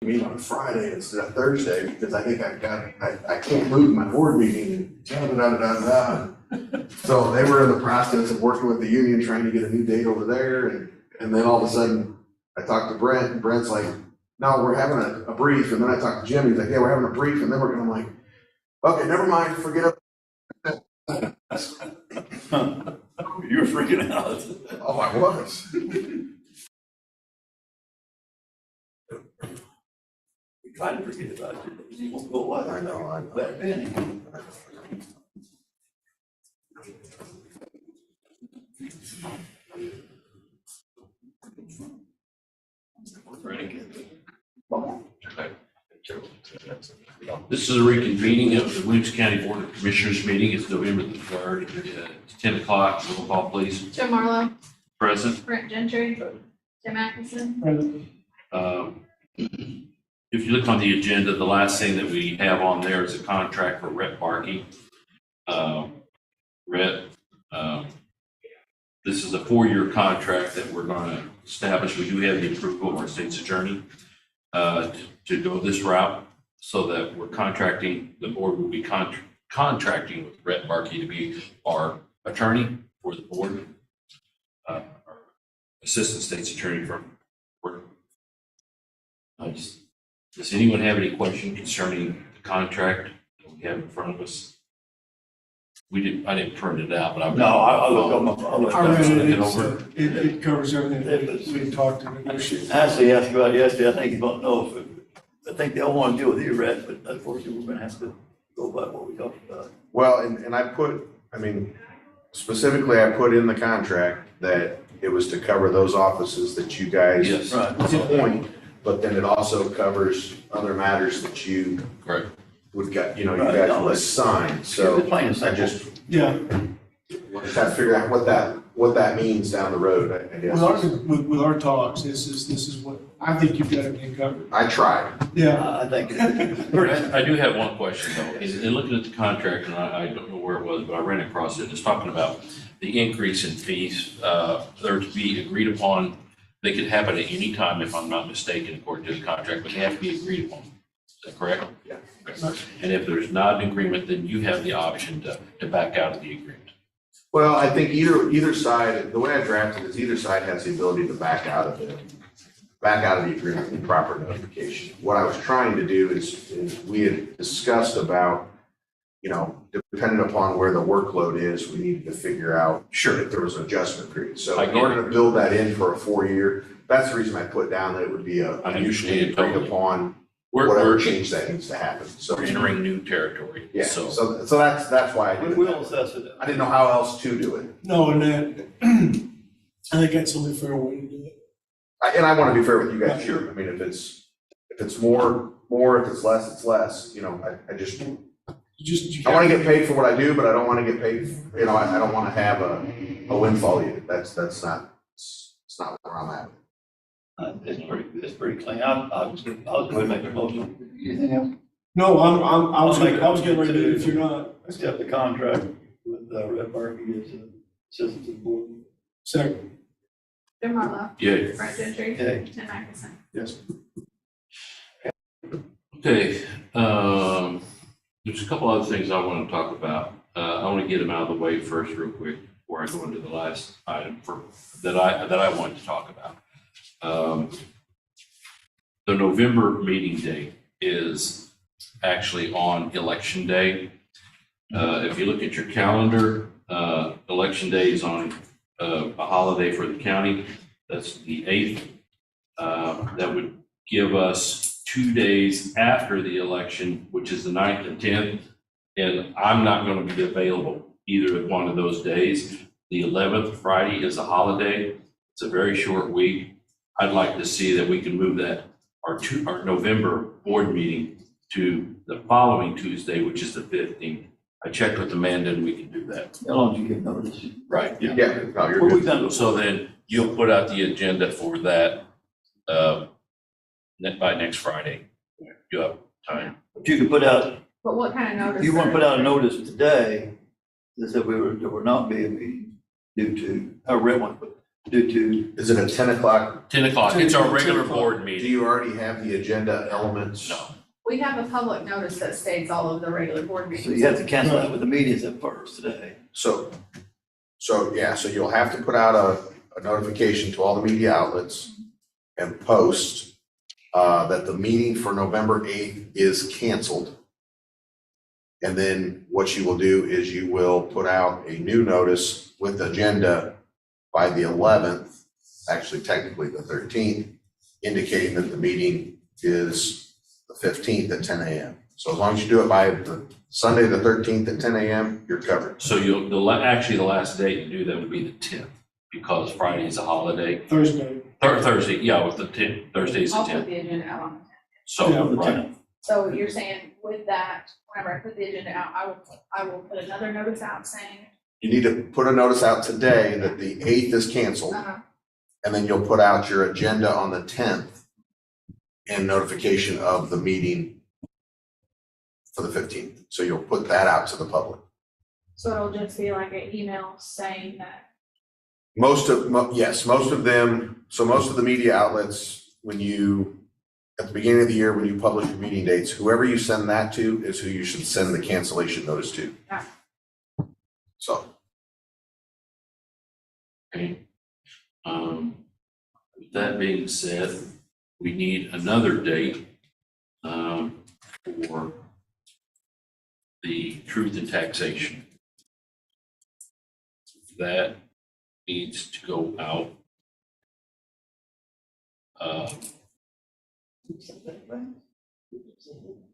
meet on Friday instead of Thursday because I think I can't move my board meeting. So they were in the process of working with the union, trying to get a new date over there. And then all of a sudden I talked to Brent and Brent's like, no, we're having a brief. And then I talked to Jim, he's like, yeah, we're having a brief. And then we're going, I'm like, okay, never mind, forget it. You were freaking out. Oh, I was. We tried to forget about you. You won't go away. I know. But Benny. Ready? Okay. This is a reconvening of the Williams County Board of Commissioners meeting. It's November the 3rd. It's 10 o'clock. Roll call, please. Jim Marlowe. Present. Brent Gentry. Tim Atkinson. If you look on the agenda, the last thing that we have on there is a contract for Rhett Barkey. Rhett, this is a 4-year contract that we're going to establish. We do have the approval of our state's attorney to go this route, so that we're contracting, the board will be contracting with Rhett Barkey to be our attorney for the board, our assistant state's attorney from work. Does anyone have any question concerning the contract that we have in front of us? I didn't print it out, but I looked on my phone. I read it, over. It covers everything that we talked and negotiated. Ashley asked about it yesterday. I think he's going to know I think they'll want to deal with you, Red, but unfortunately, we're going to have to go by what we talked about. Well, and I put, specifically I put in the contract that it was to cover those offices that you guys Yes. appoint, but then it also covers other matters that you Correct. would get, you Right. guys would assign. So It's plain and I simple. just Yeah, have to figure out what that means down the road, I guess. with our talks, this is what, I think you've got everything covered. I tried. Yeah, I think. I do have one question though. In looking at the contract, and I don't know where it was, but I ran across it. It's talking about the increase in fees. They're to be agreed upon. They could happen at any time, if I'm not mistaken, according to the contract, but they have to be agreed upon. Is that correct? Yeah. Okay. And if there's not an agreement, then you have the option to back out of the agreement. Well, I think either side, the way I drafted it is either side has the ability to back out of the agreement with proper notification. What I was trying to do is we had discussed about, depending upon where the workload is, we needed to figure out if there was an adjustment period. So in order to build that in for a 4-year, that's the reason I put down that it would be a mutually agreed upon whatever change that needs to happen. So We're entering new territory. yeah, So so that's why I did it. We'll assess it. I didn't know how else to do it. no, and that, I think that's the only fair way to do it. And I want to be fair with you guys too. If it's more, if it's less, it's less. I want to get paid for what I do, but I don't want to get paid, I don't want to have a windfall either. That's not where I'm at. It's pretty clean. I was going to make a motion. Anything else? No, I was getting ready to do it if you're not. Accept the contract with Red Barkey as assistant to the board. Second. Jim Marlowe. yeah. Brent Gentry. Okay. Tim Atkinson. Yes. Okay, there's a couple other things I want to talk about. I want to get them out of the way first real quick before I go into the last item that I wanted to talk about. The November meeting date is actually on election day. If you look at your calendar, election day is on a holiday for the county. That's the 8th. That would give us 2 days after the election, which is the 9th and 10th. And I'm not going to be available either of one of those days. The 11th, Friday, is a holiday. It's a very short week. I'd like to see that we can move that, our November board meeting to the following Tuesday, which is the 15th. I checked with Amanda and we can do that. How long did you give notice? Right. Yeah, no, you're Well, we've good. done So then you'll put out the agenda for that by next Friday. You have time. But you could put out, But what kind of notice? if you want to put out a notice today, that said there will not be a meeting due to, I read one, but due to, Is it at 10 o'clock? 10 o'clock, it's our 10 regular o'clock. board Do meeting. you already have the agenda elements? No, We have a public notice that states all of the regular board meetings. so you have to cancel out with the meetings at first today. So yeah, so you'll have to put out a notification to all the media outlets and post that the meeting for November 8th is canceled. And then what you will do is you will put out a new notice with the agenda by the 11th, actually technically the 13th, indicating that the meeting is the 15th at 10 a.m. So as long as you do it by the Sunday, the 13th at 10 a.m., you're covered. so actually the last day to do that would be the 10th, because Friday is a holiday. Thursday. Thursday, yeah, with the 10th, Thursday's the I'll put 10th. the agenda out on the 10th. So, Yeah, the right, 10th. So you're saying with that, whenever I put the agenda out, I will put another notice out saying, You need to put a notice out today that the 8th is canceled, uh-huh, and then you'll put out your agenda on the 10th and notification of the meeting for the 15th. So you'll put that out to the public. so it'll just be like an email saying that, Most of them, so most of the media outlets, at the beginning of the year, when you publish your meeting dates, whoever you send that to is who you should send the cancellation notice to. Yeah. So, okay. With that being said, we need another date, for the truth and taxation. That needs to go out.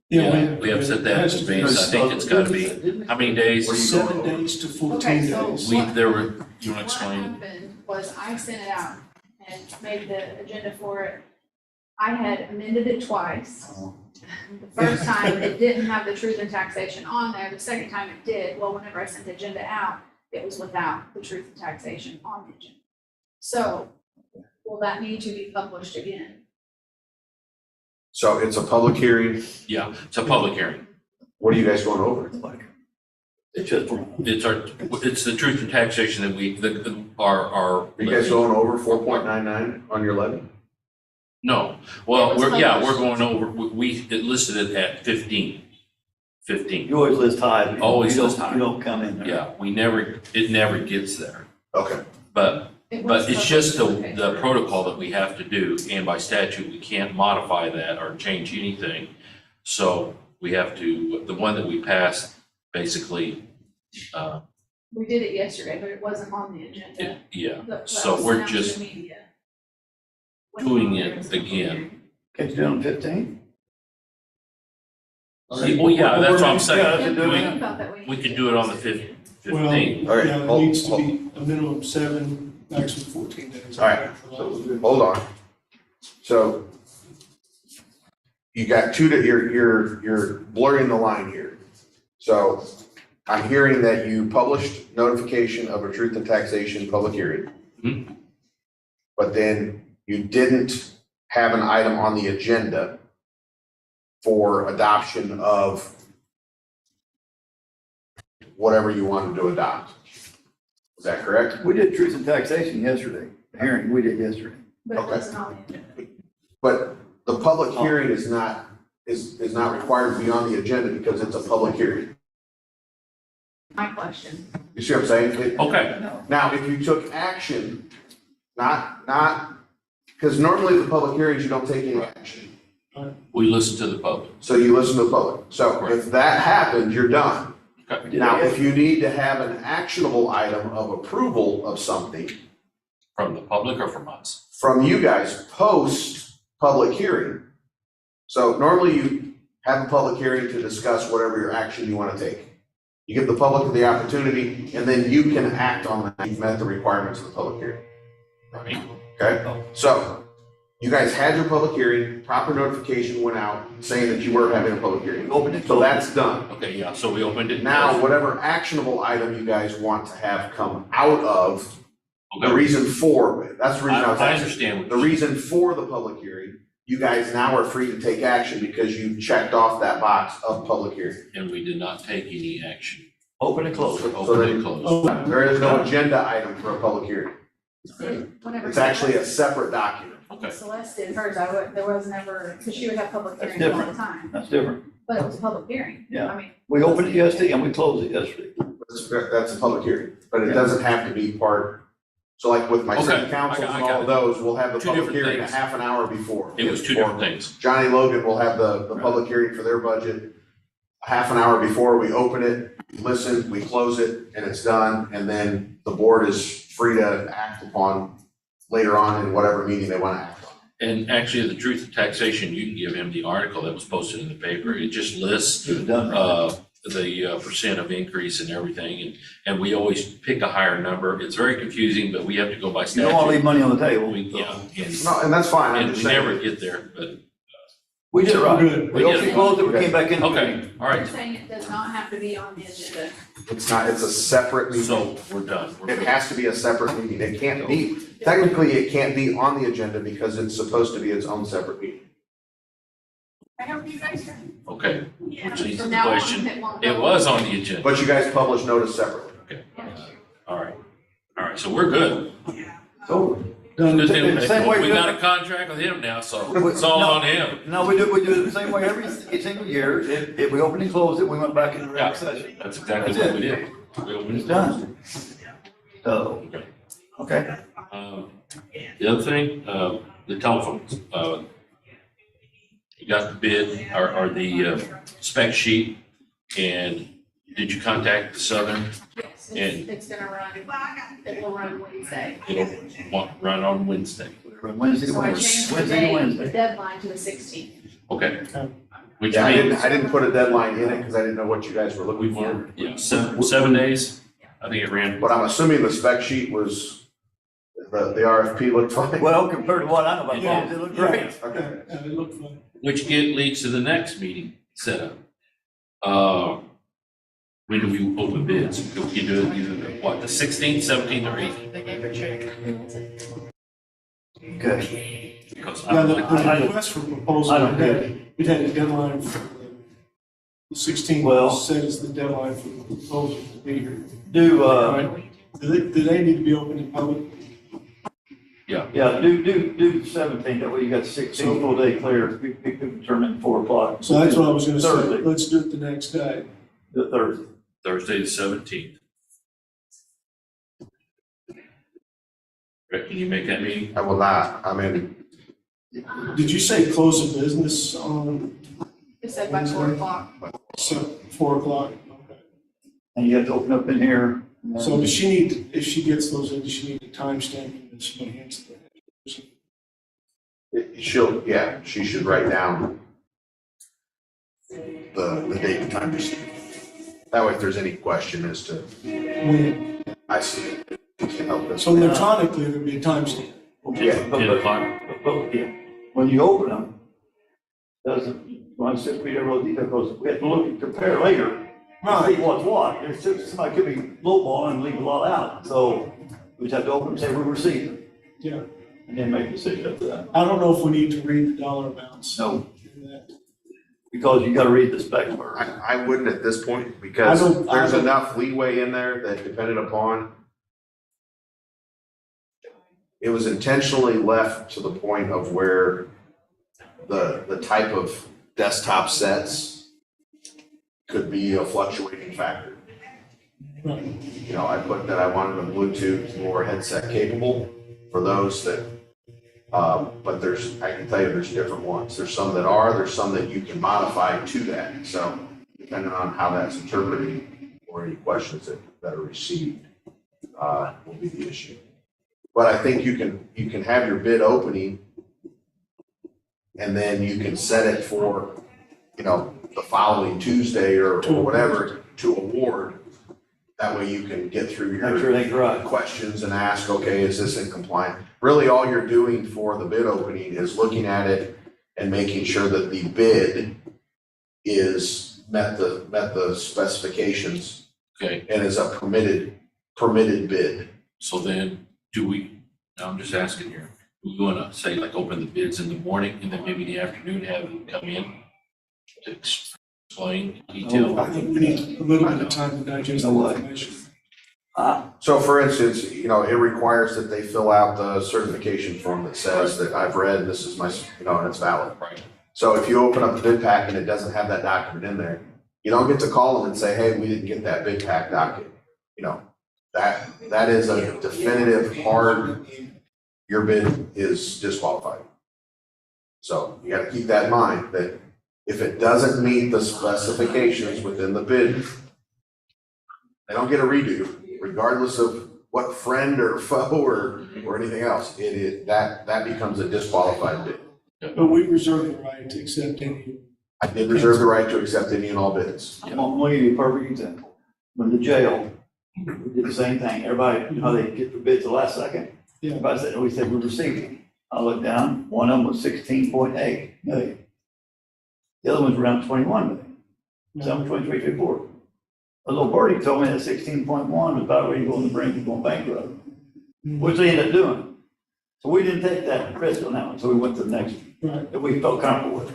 Yeah, we have set that in advance. I think it's gotta be, how many days? 7 days to 14 Okay, so days. You wanna what explain? happened was I sent it out and made the agenda for it. I had amended it twice. The first time, it didn't have the truth and taxation on there. The second time it did. Well, whenever I sent the agenda out, it was without the truth and taxation on the agenda. So will that need to be published again? so it's a public hearing. Yeah, it's a public hearing. What are you guys going over? It's just, It's the truth and taxation that our. Are you guys going over 4.99 on your levy? No, well, It was we're published. going over, it listed it at 15. you always list high. but Always you don't- list high. You don't come in there. Yeah, it never gets there. Okay, But It was it's just published. the protocol that we have to do, and by statute, we can't modify that or change anything. So we have to, the one that we passed, basically, We did it yesterday, but it wasn't on the agenda. That so was we're sent out to just the media. doing it again. Can't you do it on 15? Well, yeah, that's what I'm saying. I thought that We could do it on the 15th. Well, All right, yeah, it hold- needs to be a minimum of 7, maximum 14 days. All right. hold on. So you got you're blurring the line here. So I'm hearing that you published notification of a truth and taxation public hearing. Mhm. But then you didn't have an item on the agenda for adoption of whatever you wanted to adopt. Is that correct? We did truth and taxation yesterday, hearing we did yesterday. But it Okay. wasn't on the agenda. But the public hearing is not required to be on the agenda because it's a public hearing. My question. You see what I'm saying? Okay, No. Now, if you took action, because normally the public hearings, you don't take any action. we listen to the public. So you listen to the public. So if that happened, you're done. We did Now, it if you need to have an actionable item of approval of something From the public or from us? from you guys post-public hearing. So normally you have a public hearing to discuss whatever your action you want to take. You give the public the opportunity, and then you can act on that. You've met the requirements of the public hearing. Right. Okay? So you guys had your public hearing, proper notification went out saying that you were having a public hearing. Open it. So that's done. Okay, yeah, so we opened it. Now, whatever actionable item you guys want to have come out of, the Okay. reason for, that's the reason I was I asking. understand. The reason for the public hearing, you guys now are free to take action because you checked off that box of public hearing. And we did not take any action. Open and close it. So Open then- and closed. There is no agenda item for a public hearing. Whenever. It's actually a separate document. Okay, Celeste did hers, there was never, because she would have public That's hearings all the different. time, That's different. but it was a public hearing. Yeah. I mean, We opened it yesterday and we closed it yesterday. That's a public hearing, but it doesn't have to be part, so like with my city Okay, councils I and got all it. of those, we'll have the Two public different hearing a things. half an hour before. it was two different things. Johnny Logan will have the public hearing for their budget a half an hour before we open it, listen, we close it, and it's done, and then the board is free to act upon later on in whatever meeting they want to act on. And actually, the truth of taxation, you can give him the article that was posted in the paper. It just lists It was done. the percent of increase and everything, and we always pick a higher number. It's very confusing, but we have to go by You don't want to leave statute. money on the table. Yeah, and, No, and that's fine, I'm and just we never saying, get there, but, We did it right. Good. We opened, closed it, we came back in. okay, all I'm right. saying it does not have to be on the agenda. it's not, it's a separate meeting. So we're done. We're It good. has to be a separate meeting, it can't be, technically, it can't be on the agenda because it's supposed to be its own separate meeting. I hope you guys are. Okay, Yeah. which leads to From the now on, question, won't it go. was on the agenda. But you guys publish notice separately. All right, so we're good. So, Done. Good the thing- same way We we got do- a contract with him now, so We- it's all no. on him. no, we do it the same way every single year. If we opened and closed it, we went back into Yeah. regular session. That's exactly That's what we did. We opened It's it. done. So, okay. The other thing, the telephones, you got the bid or the spec sheet, and did you contact the Southern? Yes, And- it's gonna run, it will run Wednesday. It'll run on Wednesday. Wednesday to So I Wednesday. changed the Wednesday to date, the Wednesday. deadline to the 16th. Okay. Which Yeah, means I didn't put a deadline in it because I didn't know what you guys were we looking for. want, yeah, 7 days. I think it ran, But I'm assuming the spec sheet was, the RFP looked fine. Well, compared to what I know about Yeah. phones, it looked great. Okay. It looked fun. which leads to the next meeting setup. When do we open bids? We can do it either, the 16th, 17th, or 18th? Okay. Because Yeah, the I- request for proposal, I don't it had a deadline for the 16th, Well- says the deadline for the proposal to be here. Do, Right? Do they need to be open in public? yeah, do 17, that way you got 16 full day clear, we can determine 4 o'clock. So that's what I was gonna say, Thursday. let's do it the next day. The Thursday. Thursday the 17th. Rick, can you make that meeting? I will not, I mean, Did you say close of business on It said by 4 o'clock. 4 o'clock? Okay. And you have to open up in here. and then- So does she need, if she gets those in, does she need a timestamp and somebody hands it? she should write down the date and time. That way, if there's any question as to, When, I see it, you can help us. so electronically, there'd be a timestamp. Yeah. But- 10 but- o'clock? but, yeah, when you open them, doesn't, when I said we never wrote detail, because we have to look and compare later. See what's what, there's just, somebody could be lowballing and leave a lot out, so we just have to open and say we received it, Yeah, and then make a decision after that. I don't know if we need to read the dollar amounts. No, in that. because you gotta read the spec first. I wouldn't at this point, because I don't- there's enough leeway in there that depended upon, it was intentionally left to the point of where the type of desktop sets could be a fluctuating factor. Right. You know, I put that I wanted a Bluetooth or headset capable for those that, but I can tell you there's different ones. There's some that are, there's some that you can modify to that. So depending on how that's interpreted or any questions that are received, will be the issue. But I think you can have your bid opening and then you can set it for, the following Tuesday or whatever to award. That way you can get through Make your sure everything's right. questions and ask, okay, is this in compliance? Really, all you're doing for the bid opening is looking at it and making sure that the bid met the specifications Okay, and is a permitted bid. so then I'm just asking here, we want to say like open the bids in the morning and then maybe in the afternoon have them come in to explain detail? I think we need a little bit of time to digest the No way. information. So for instance, you know, it requires that they fill out the certification form that says that I've read, this is my, you know, and it's valid. Right. So if you open up the bid pack and it doesn't have that document in there, you don't get to call them and say, hey, we didn't get that bid pack document. You know, that is a definitive hard, your bid is disqualified. So you gotta keep that in mind, that if it doesn't meet the specifications within the bid, they don't get a redo, regardless of what friend or foe or anything else. That becomes a disqualified bid. But we reserve the right to accept any. I did reserve the right to accept any and all bids. I'm gonna give you a perfect example. When the jail, we did the same thing. Everybody, you know, they get the bids the last second. Yeah. Everybody said, we said we received it. I looked down, one of them was 16.8 million. The other one's around 21 million. Some 23, 24. A little birdie told me that 16.1 was about ready to go on the brink of going bankrupt, which they ended up doing. So we didn't take that risk on that one, so we went to the next one Right. that we felt comfortable with.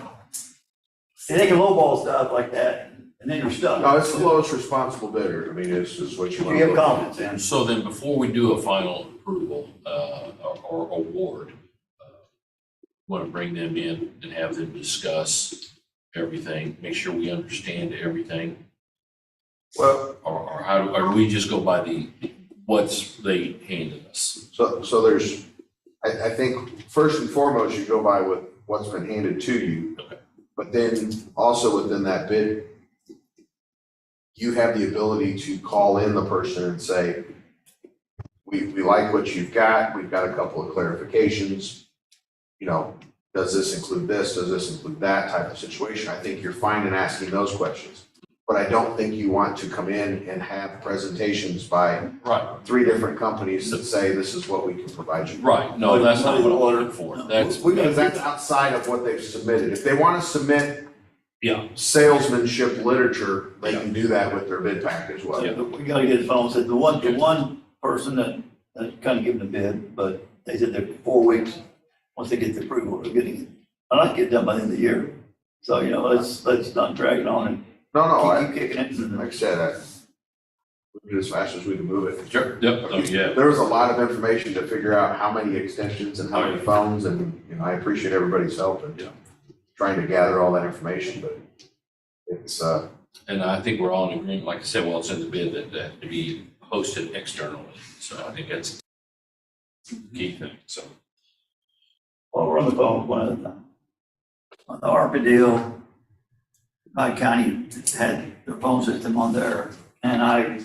See, they can lowball stuff like that, and then you're stuck. No, it's the lowest responsible bidder. I mean, it's what you If want. you have confidence in. So then before we do a final approval, or award, want to bring them in and have them discuss everything, make sure we understand everything? Well, Or how, or do we just go by what's they handed us? so there's, I think first and foremost, you go by with what's been handed to you. Okay. But then also within that bid, you have the ability to call in the person and say, we like what you've got. We've got a couple of clarifications. You know, does this include this? Does this include that type of situation? I think you're fine in asking those questions. But I don't think you want to come in and have presentations by Right, 3 different companies that say this is what we can provide you. right. No, that's not what I'm looking for. That's, Because that's outside of what they've submitted. If they want to submit yeah, salesmanship literature, they can do that with their bid pack as well. Yeah. We gotta get his phone, said the one person that kind of given a bid, but they said they're 4 weeks, once they get the approval, they're getting it. I'd like to get it done by the end of the year. So, you know, let's not drag it on and No, keep kicking it. like I said, we did as fast as we can move it. sure, yep, oh, yeah. There was a lot of information to figure out how many extensions and how many phones, and, you know, I appreciate everybody's help in Yeah. trying to gather all that information, but it's, And I think we're all in agreement, like I said, well, it's in the bid that to be hosted externally. So I think that's the key thing, so. While we're on the phone, one other thing. On the ARPA deal, my county had their phone system on there, and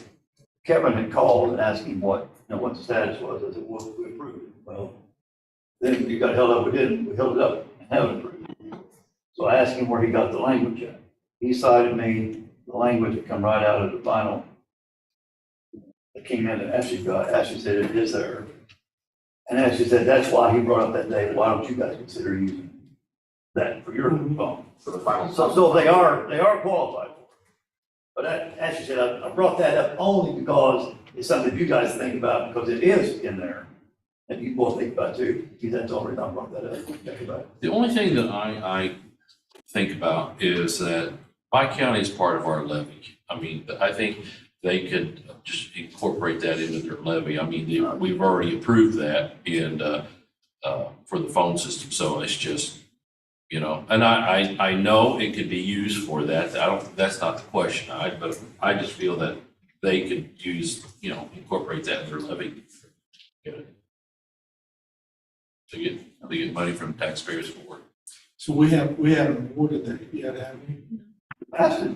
Kevin had called and asked him what the status was. I said, well, we approved it. Well, then you got held up, we held it up and haven't approved it. So I asked him where he got the language at. He cited me the language that come right out of the final that came in that Ashley got. Ashley said it is there. And Ashley said, that's why he brought up that day, why don't you guys consider using that for your phone? for the final. So they are qualified for it. But Ashley said, I brought that up only because it's something you guys think about, because it is in there. And you both think about it too. That's the only reason I brought that up. Think about it. The only thing that I think about is that Bi-County is part of our levy. I mean, I think they could just incorporate that into their levy. I mean, we've already approved that for the phone system, so it's just, you know, and I know it could be used for that. That's not the question. But I just feel that they could use, you know, incorporate that in their levy. To get money from taxpayers for it. So we haven't awarded that yet, have we? Ashley,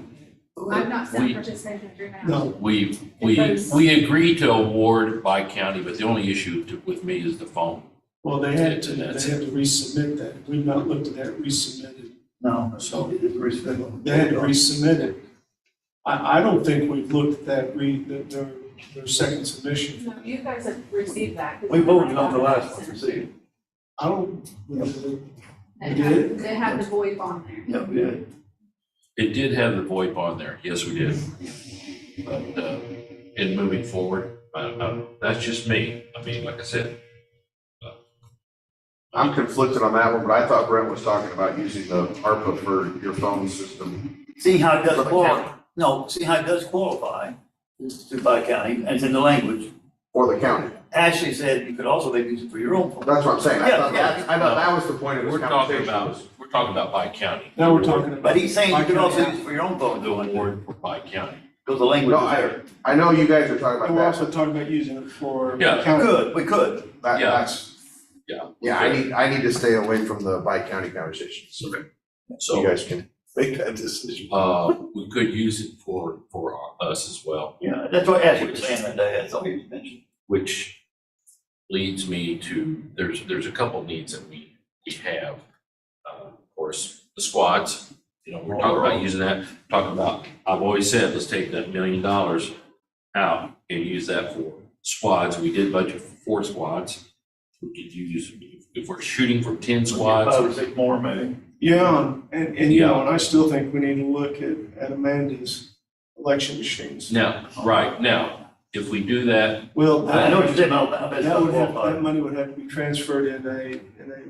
I've not sent We- a participation agreement out. No. We agreed to award by county, but the only issue with me is the phone. Well, they had to That's resubmit that. We've not looked at that resubmitted. no, so it is respectful. They had to resubmit it. I don't think we've looked at their second submission. No, you guys have received that. We voted on the last one, see? I don't, They did? have the VoIP on there. Yeah, we did. It did have the VoIP on there, yes, we did. But in moving forward, that's just me. I mean, like I said. I'm conflicted on that one, but I thought Brent was talking about using the ARPA for your phone system. See how it does For the qualify. No, see how it does qualify to by county, and it's in the language. For the county. Ashley said you could also maybe use it for your own phone. That's what I'm saying. I Yeah, thought, yeah. I thought that was the point of this We're talking conversation. about, we're talking about by county. Now we're talking about. But he's saying you could also By use it for your own phone, Doing doing word for by county. because the language No, is there. I know you guys are talking And we're about also that. talking about using it for. Yeah. county. We could. Yeah. That's, Yeah. yeah, I need to stay away from the by-county conversations. So you So, guys can make that decision. we could use it for us as well, Yeah, that's what Ashley was saying that day, that's all he mentioned. which leads me to, there's a couple needs that we have. Of course, the squads, you know, we're talking about using that, talking about, I've always said, let's take that $1 million out and use that for squads. We did budget for 4 squads. We could use, if we're shooting for 10 squads. 5 or 6 more maybe. Yeah, and you know, and I still think we need to look at Amanda's election machines. Now, right, now, if we do that, Well, I know what you're saying, I bet it's that not would have, that qualified. money would have to be transferred in a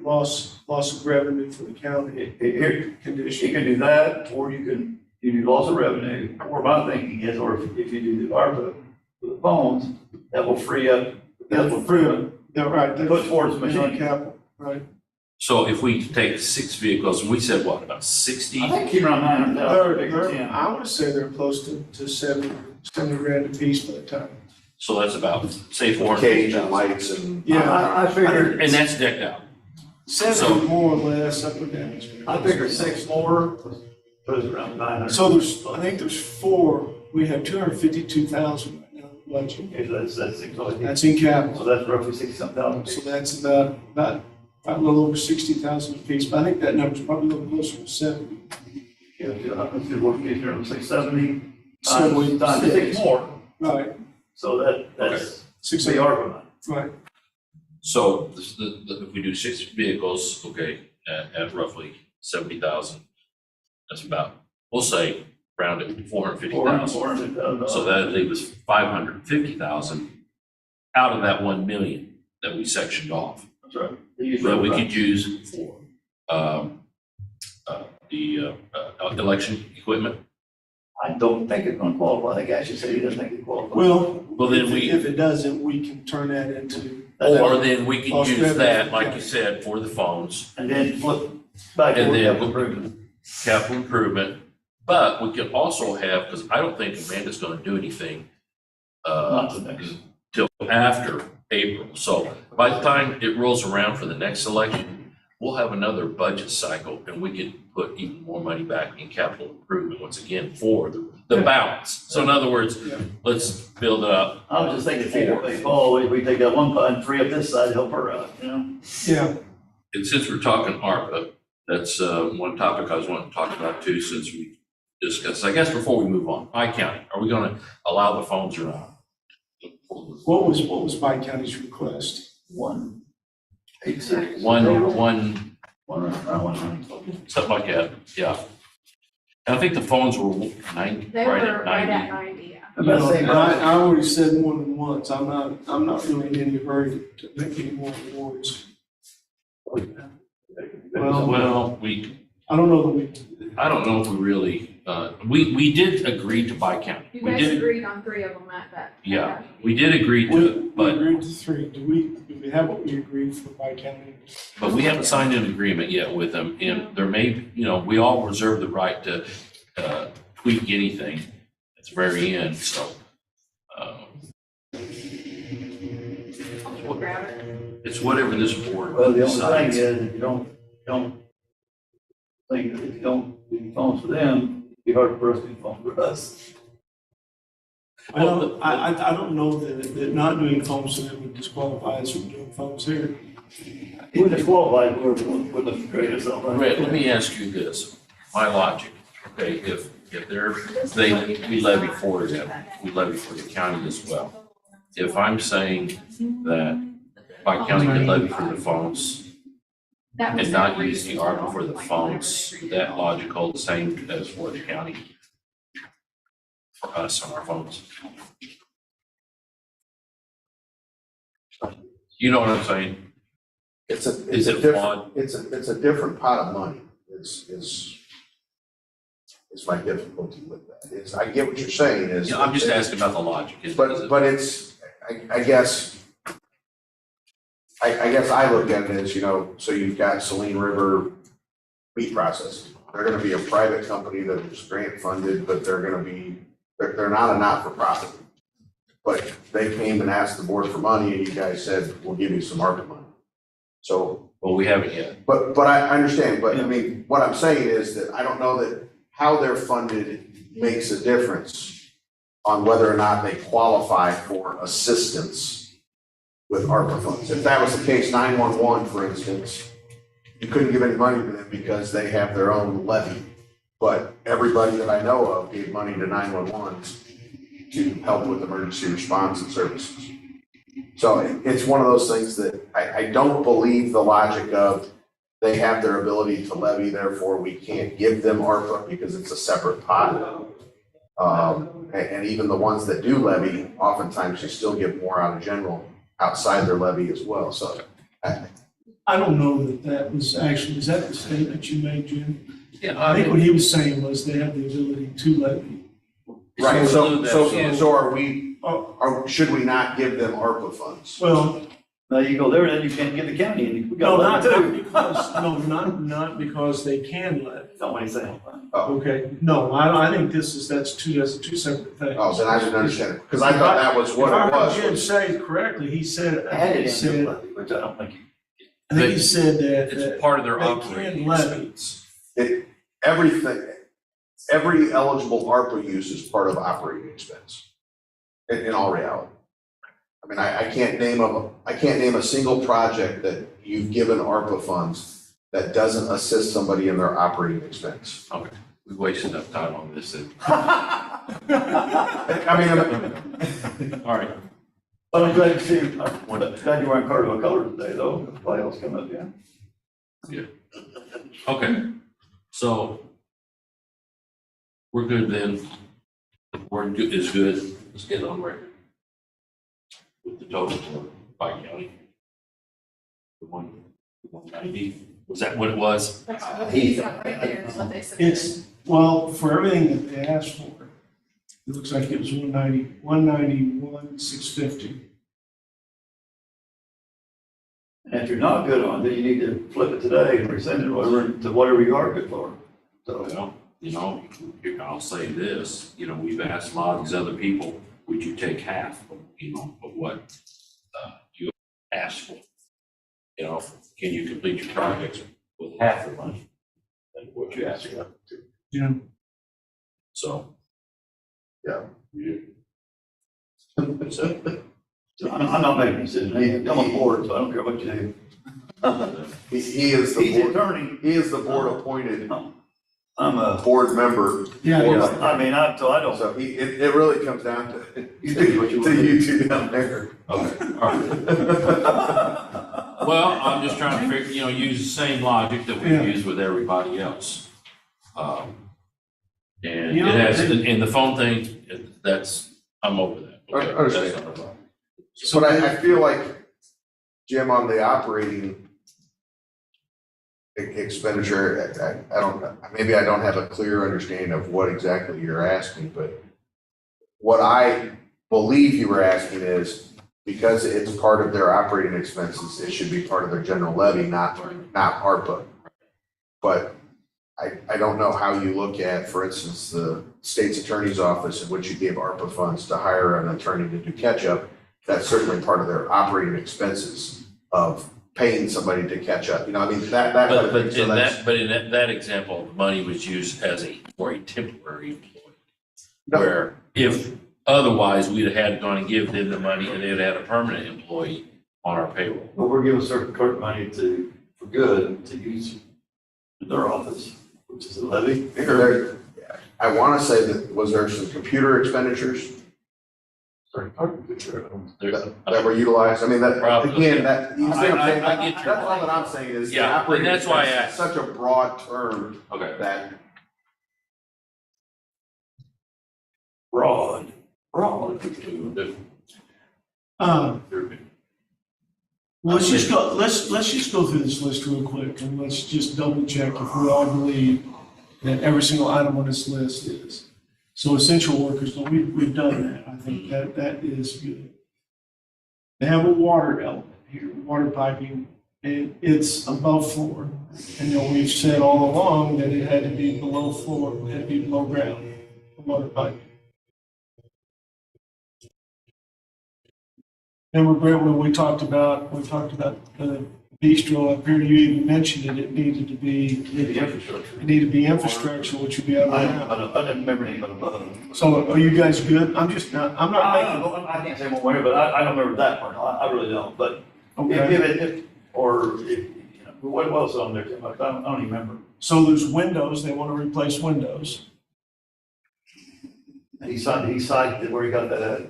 loss of revenue for the county Here, you condition. can do that, or you can do loss of revenue, or my thinking is, or if you do the ARPA for the phones, that will free up. That will free up, yeah, right. that- Put towards the on machine. capital, right. so if we take 6 vehicles, and we said what, about 60? I think keep around 900,000, bigger They're- 10. I would say they're close to 70 grand a piece by the time. So that's about, say, Cage and 450,000. lights and. Yeah. I figured, And that's decked out. 70 more or less, up or down. I figured 6 more, put it around 900. So I think there's 4, we have 252,000 right now in the budget. Okay, so that's 6, so That's in capital. that's roughly 60-something thousand. So that's about a little over 60,000 a piece, but I think that number's probably a little closer to 70. Yeah, let's do worst case scenario, 670, So times 6 more, Right, so that's 600, the ARPA money. right. So if we do 6 vehicles, okay, at roughly 70,000, that's about, we'll say, round it, 450,000. 400,000. So that leaves 550,000 out of that 1 million that we sectioned off. That's right. That we could use for the election equipment. I don't think it's gonna qualify, I think Ashley said he doesn't think it qualifies. Well, then if it doesn't, we can turn that into. Or then we can Cost use revenue. that, like you said, for the phones, And then flip back And to then- capital improvement. capital improvement. But we could also have, because I don't think Amanda's gonna do anything Not the next. till after April. So by the time it rolls around for the next election, we'll have another budget cycle and we can put even more money back in capital improvement once again for the balance. So in other words, Yeah. let's build it up. I was just thinking, if we take that one part and free up this side, help her out, you know? Yeah, And since we're talking ARPA, that's one topic I was wanting to talk about too, since we discussed, I guess before we move on, by county, are we gonna allow the phones or not? what was Pike County's request? 186. One, Around 100. something like that, yeah. And I think the phones were 90, They right were at right 90. at 90, yeah. You know, and I already said more than once, I'm not really in any hurry to make any more awards. Well, I don't know that we, I don't know if we really, we did agree to by county. You We guys did, agreed on 3 of them at that. yeah, we did agree to it, we but agreed to 3, do we have what we agreed for Pike County? we haven't signed an agreement yet with them. And there may, we all reserve the right to tweak anything at the very end, so. We'll grab it. It's whatever this board Well, the only decides. thing is, if you don't think, if you don't do phones for them, it'd be hard for us to do phones for us. Well, I don't know that not doing phones for them would disqualify us from doing phones here. He wouldn't disqualify, we wouldn't look great or something. Brett, let me ask you this, my logic, okay, if we levy for them, we levy for the county as well. If I'm saying that by county can levy for the phones That was and not their use the reason. ARPA for the phones, that logic hold the same as for the county? For us on our phones? You know what I'm saying? It's Is a it different, flawed? it's a different pot of money, is is my difficulty with that. Is I get what you're saying is. I'm just asking about the logic. But it's, I guess, I guess I look at it as, so you've got Saline River Meat Processing. They're gonna be a private company that is grant funded, but they're not a not-for-profit. But they came and asked the board for money and you guys said, we'll give you some ARPA money. So. Well, we haven't yet. But I understand, but I mean, what I'm saying is that I don't know that how they're funded makes a difference on whether or not they qualify for assistance with ARPA funds. If that was the case, 911, for instance, you couldn't give any money to them because they have their own levy. But everybody that I know of gave money to 911 to help with emergency response and services. So it's one of those things that I don't believe the logic of they have their ability to levy, therefore we can't give them ARPA because it's a separate pot. And even the ones that do levy, oftentimes you still give more out of general outside their levy as well. So I don't know that was actually, is that the statement you made, Jim? Yeah, I think what he was saying was they have the ability to levy. right. So So are we? Should we not give them ARPA funds? Well, Now you go there, then you can't get the county, and we no, got not that too. because, not because they can levy. Don't want to say. Okay, no, I think that's two separate things. Oh, then I didn't understand it, because I thought that was what If I it heard Jim was. say it correctly, he said, Added he into said, levy, which I don't think you. I think he said that. it's part of their they operating can levy. expense. Every eligible ARPA use is part of operating expense, in all reality. I mean, I can't name a single project that you've given ARPA funds that doesn't assist somebody in their operating expense. Okay, we wasted enough time on this. I mean, All right. But I'm glad to see, I'm glad you wearing Cardinal colors today, though. The playoffs coming up, yeah. Okay, so we're good then. The board is good. Let's get on record with the total for Pike County. The 190, was that what it was? That's what he's got right there is what they submitted. It's, well, for everything that they asked for, it looks like it was 191, 650. And if you're not good on it, then you need to flip it today and resend it to whatever you are good for. So, Well, I'll say this, we've asked a lot of these other people, would you take half of what you asked for? Can you complete your projects with half the money than what you asked for? Yeah. So. Yeah. so I'm not making a decision. I'm on board, so I don't care what you do. he is the He's the board, attorney. he is the board appointed I'm a, board member. Yeah, for- yeah. I mean, so I don't. So it really comes down to You do what you want. to you two down there. Okay, all right. Well, I'm just trying to figure, use the same logic that we Yeah. use with everybody else. And You know, it has, and the phone thing, I'm over that. Okay, I understand. that's not a problem. But I feel like, Jim, on the operating expenditure, I don't, maybe I don't have a clear understanding of what exactly you're asking, but what I believe you were asking is, because it's part of their operating expenses, it should be part of their general levy, not ARPA. But I don't know how you look at, for instance, the state's attorney's office in which you gave ARPA funds to hire an attorney to do catch-up. That's certainly part of their operating expenses of paying somebody to catch up. That kind of thing. So that's- But in that example, money was used for a temporary employee. No. Where if otherwise, we'd have had to gone and give them the money and they'd have had a permanent employee on our payroll. Well, we're giving certain clerk money for good to use in their office, which is a levy. I want to say that, was there some computer expenditures that were utilized? I mean, that, Probably, again, yeah. that, you see what I'm saying? I get your That's all that I'm saying is. the Yeah, and operating that's why I expense asked. is such a broad term Okay. that, Broad. Let's just go through this list real quick and let's just double check if we all believe that every single item on this list is. So essential workers, well, we've done that. I think that is good. They have a water element here, water piping, and it's above floor. And we've said all along that it had to be below floor, it had to be below ground, for water piping. Remember, Brent, when we talked about the bistro up here, you even mentioned it needed to be, The infrastructure. it needed to be infrastructure, which would be out I of didn't remember anything above. So are you guys good? I'm not making. I can't say one way, but I don't remember that part. I really don't, but Okay. What else on there, Tim? I don't even remember. So there's windows, they want to replace windows. He cited where he got that at.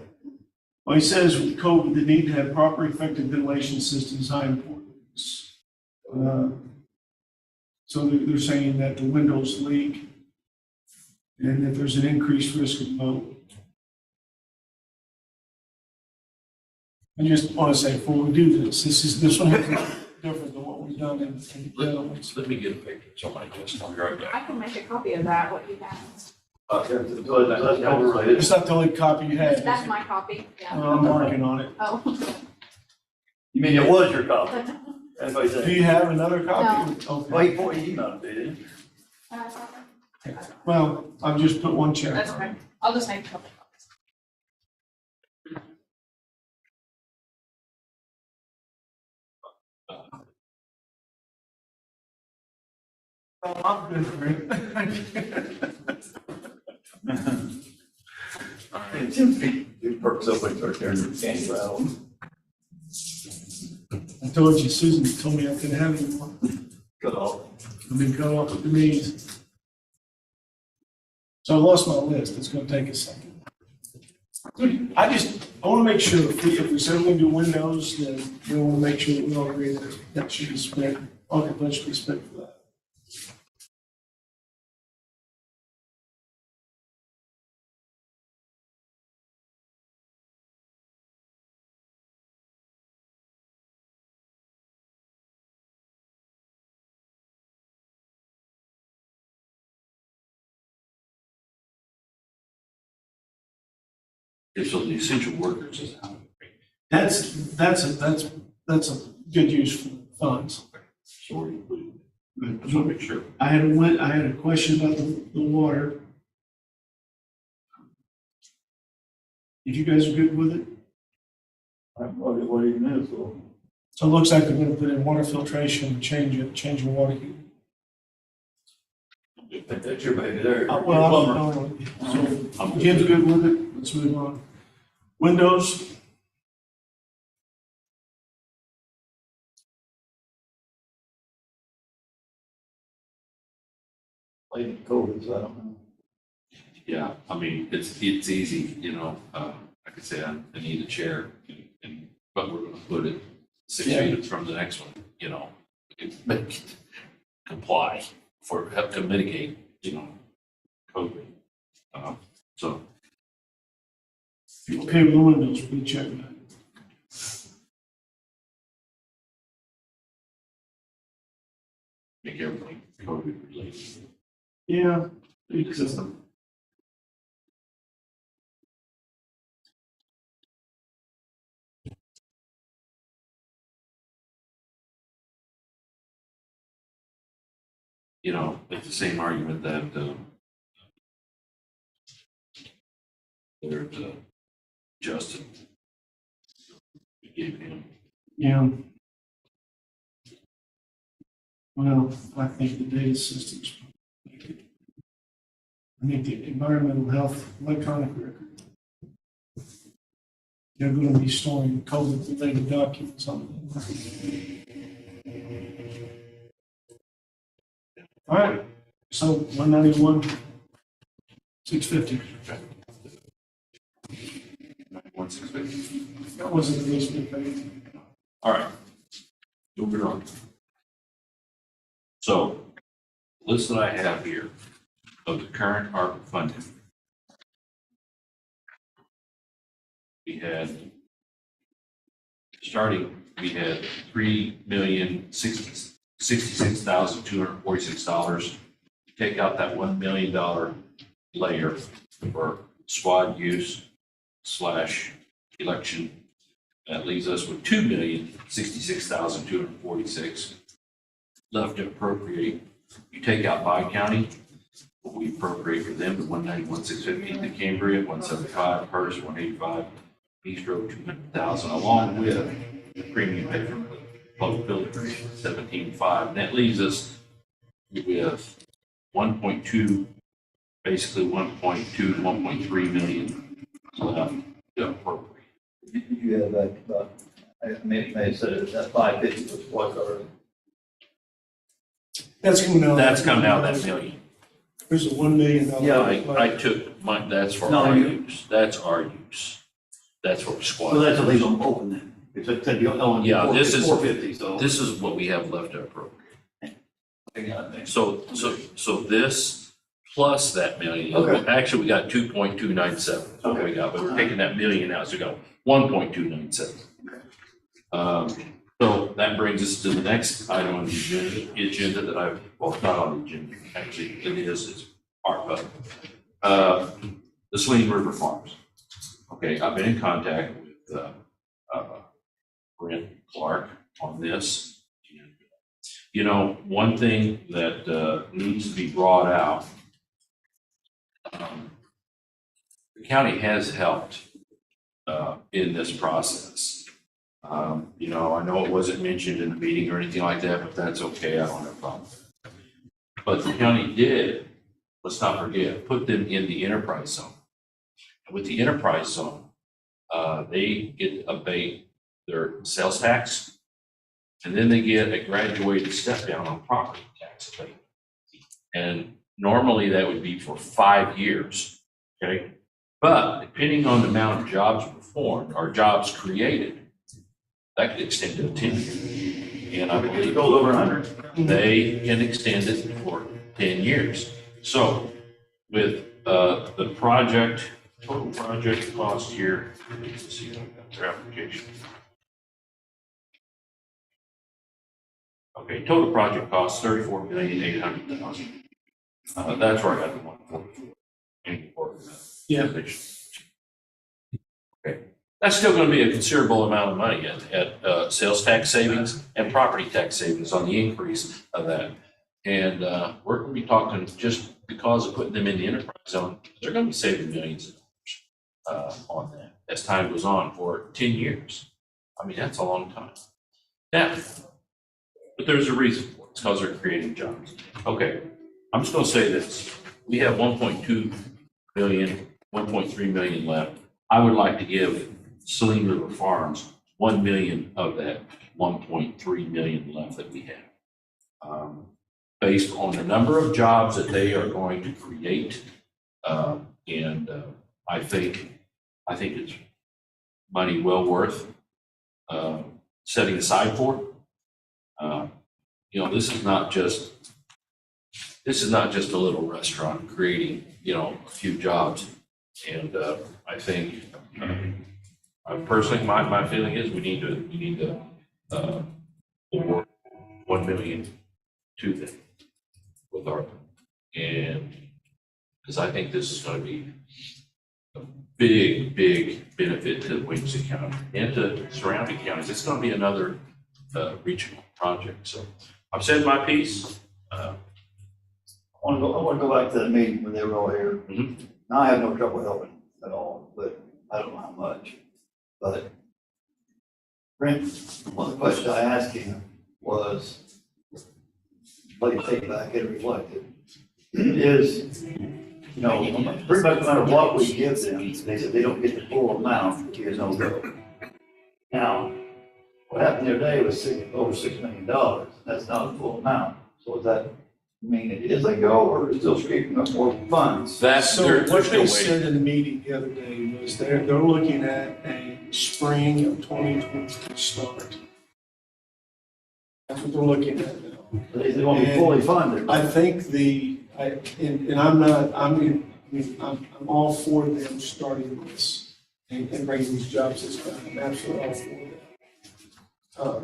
Well, he says with COVID, they need to have proper effective ventilation systems, high importance. So they're saying that the windows leak and that there's an increased risk of mold. I just want to say before we do this one is different than what we've done in the other ones. Let me get a picture, somebody just, I'll be right back. I can make a copy of that, what you have. That's overrated. It's not the only copy you had. That's my copy, yeah. I'm working on it. Oh. You mean it was your copy? That's what he Do said. you have another copy? Okay. Well, he emailed it, didn't he? Well, I've just put one check. That's okay. I'll just make a couple copies. I'm good for it. Tim's feet perks up when he starts carrying the candy rattle. I told you, Susan told me I couldn't have any more. Cut off. I've been cut off at the knees. So I lost my list. It's gonna take a second. I want to make sure if we said we're gonna do windows, then we want to make sure that we all agree that should be spent, occupancy should be spent for that. So the essential workers is out. That's a good use for funds. So we're included. I just want to make sure. I had a question about the water. If you guys are good with it, What do you mean, so? so it looks like they're gonna put in water filtration and change your water heater. That's your baby there. Well, I don't know. So Jim's good with it, let's move on. Windows, Late COVID, so I don't know. Yeah, I mean, it's easy, like I said, I need a chair, but we're gonna put it 6 feet from the next one, comply help to mitigate, COVID. So, you okay with the windows, we check that. make everything COVID related. Yeah. System. It's the same argument that there's Justin gave him. Yeah. Well, I think the data systems. I think the environmental health electronic record. They're going to be storing COVID-related documents on them. All right, so 191, 650. 1,650. That wasn't the least bit paid. All right, moving on. So, the list that I have here of the current ARPA funding. We had 3,066,246. take out that $1 million layer for squad use / election. That leaves us with $2,066,246 left to appropriate. You take out by county, what we appropriate for them, the 191,650, the Cambria, 175, Hearst, 185, East Road, 200,000, along with the premium pay for public building, 17.5. And that leaves us with 1.2, basically 1.2 to 1.3 million left to appropriate. You have that, I may have said it, that 550 was what, or? That's coming out. That's coming out of that million. There's a $1 million. Yeah, I took my, that's for No, our you- use. That's our use. That's for squad. So that's what leaves them open then. It's a, you know, Yeah, this is- 450, so. This is what we have left to appropriate. Okay. So this plus that million, Okay. actually, we got 2.297, is what we got, but we're taking that million out, so we got 1.297. So that brings us to the next item on the agenda that I've, well, not on the agenda, actually, it's part of, the Saline River Farms. Okay, I've been in contact with, Brent Clark on this. You know, one thing that, needs to be brought out, the county has helped, in this process. You know, I know it wasn't mentioned in the meeting or anything like that, but that's okay. I don't have a problem. But the county did, let's not forget, put them in the enterprise zone. And with the enterprise zone, they get to abate their sales tax, and then they get a graduated step down on property tax abatement. And normally that would be for 5 years, okay? But depending on the amount of jobs performed or jobs created, that could extend to 10 years. And I believe It goes over 100. they can extend it for 10 years. So with the project, total project cost here, let's see if I've got their application. Okay, total project cost $34,800,000. That's where I got the 144. Yeah. Okay, that's still going to be a considerable amount of money at sales tax savings and property tax savings on the increase of that. And we're going to be talking, just because of putting them in the enterprise zone, they're going to be saving millions of dollars on that as time goes on for 10 years. I mean, that's a long time. Now, but there's a reason for it. It's because they're creating jobs. Okay, I'm just going to say this. We have 1.2 million, 1.3 million left. I would like to give Saline River Farms 1 million of that 1.3 million left that we have. Based on the number of jobs that they are going to create. And I think it's money well worth setting aside for. You know, this is not just a little restaurant creating, you know, a few jobs. And I think, personally, my feeling is we need to award 1 million to them with ARPA. And because I think this is going to be a big benefit to Williamson County and to surrounding counties. It's going to be another regional project. So I've said my piece. I want to go back to the meeting when they were all here. Mhm. Now, I have no trouble helping at all, but I don't know how much. But Brent, one of the questions I asked him was, let you take back and reflect it, is, you know, pretty much no matter what we give them, they said they don't get the full amount, here's no go. Now, what happened the other day was over $6 million. That's not the full amount. So does that mean it is a go, or is still scraping up more funds? So They're what still they waiting. said in the meeting the other day was they're looking at a spring of 2023 start. That's what they're looking at now. They want to be fully funded. I think and I'm all for them starting this and bringing these jobs this time. I'm absolutely all for that.